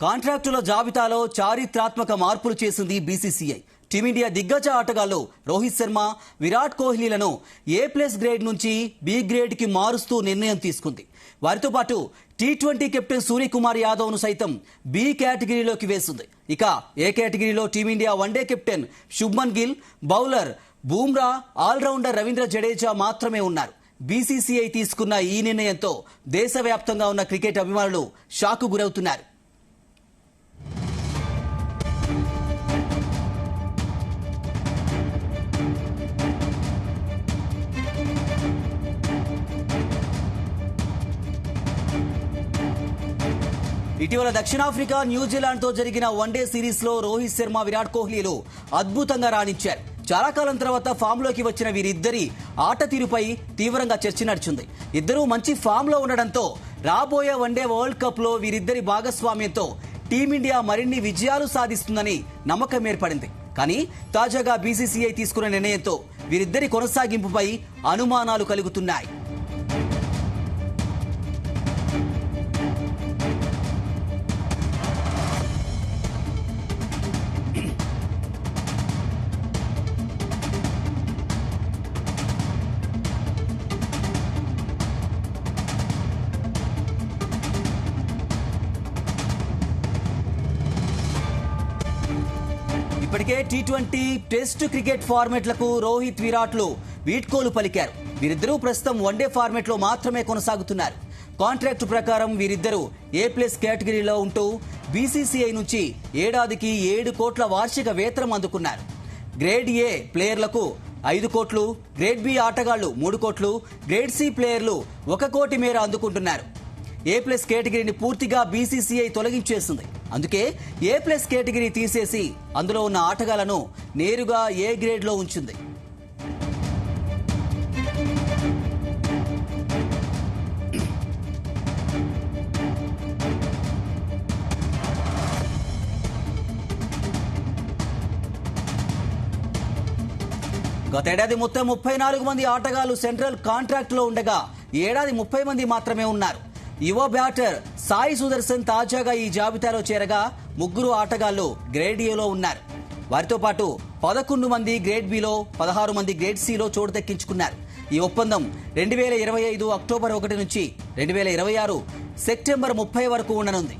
కాంట్రాక్టుల జాబితాలో చారిత్రాత్మక మార్పులు చేసింది బీసీసీఐ. టీమిండియా దిగ్గజ ఆటగాళ్లు రోహిత్ శర్మ, విరాట్ కోహ్లీలను A+ గ్రేడ్ నుంచి B గ్రేడ్కి మారుస్తూ నిర్ణయం తీసుకుంది. వారితో పాటు T20 కెప్టెన్ సూర్యకుమార్ యాదవ్ను సైతం B కేటగిరీలోకి వేసింది. ఇక A కేటగిరీలో team India one day captain Shubman Gill, bowler Bumrah, all rounder Ravindra Jadeja మాత్రమే ఉన్నారు. బీసీసీఐ తీసుకున్న ఈ నిర్ణయంతో దేశవ్యాప్తంగా ఉన్న క్రికెట్ అభిమానులు షాకు గురవుతున్నారు. ఇటీవల దక్షిణాఫ్రికా, న్యూజిలాండ్ తో జరిగిన వన్డే సిరీస్ లో రోహిత్ శర్మ, విరాట్ కోహ్లీలు అద్భుతంగా రాణించారు. చాలా కాలం తర్వాత ఫామ్ లోకి వచ్చిన వీరిద్దరి ఆట తీరుపై తీవ్రంగా చర్చ నడిచింది. ఇద్దరూ మంచి ఫామ్ లో ఉండడంతో రాబోయే వన్డే వరల్డ్ కప్ లో వీరిద్దరి భాగస్వామ్యంతో టీమిండియా మరిన్ని విజయాలు సాధిస్తుందని నమ్మకం ఏర్పడింది. కానీ తాజాగా బీసీసీఐ తీసుకున్న నిర్ణయంతో వీరిద్దరి కొనసాగింపుపై అనుమానాలు కలుగుతున్నాయి. ఇప్పటికే T20 టెస్ట్ క్రికెట్ ఫార్మాట్లకు రోహిత్, విరాట్లు వీడ్కోలు పలికారు. వీరిద్దరూ ప్రస్తుతం వన్డే ఫార్మాట్ లో మాత్రమే కొనసాగుతున్నారు. కాంట్రాక్టు ప్రకారం వీరిద్దరూ A+ కేటగిరీలో ఉంటూ బీసీసీఐ నుంచి ఏడాదికి 7 కోట్ల వార్షిక వేతనం అందుకున్నారు. గ్రేడ్ A ప్లేయర్లకు 5 కోట్లు, గ్రేడ్ B ఆటగాళ్లు 3 కోట్లు, గ్రేడ్ C ప్లేయర్లు 1 కోటి మేర అందుకుంటున్నారు. A+ కేటగిరీని పూర్తిగా బీసీసీఐ తొలగించేసింది. అందుకే A+ కేటగిరీ తీసేసి అందులో ఉన్న ఆటగాళ్లను నేరుగా A గ్రేడ్ లో ఉంచింది. గతేడాది మొత్తం 34 మంది ఆటగాళ్లు సెంట్రల్ కాంట్రాక్ట్ లో ఉండగా ఈ ఏడాది 30 మంది మాత్రమే ఉన్నారు. యువ బ్యాటర్ సాయి సుదర్శన్ తాజాగా ఈ జాబితాలో చేరగా 3 ఆటగాళ్లు గ్రేడ్ Aలో ఉన్నారు. వారితో పాటు 11 మంది గ్రేడ్ Bలో, 16 మంది గ్రేడ్ Cలో చోటు దక్కించుకున్నారు. ఈ ఒప్పందం 2025 అక్టోబర్ 1 నుంచి 2026 సెప్టెంబర్ 30 వరకు ఉండనుంది.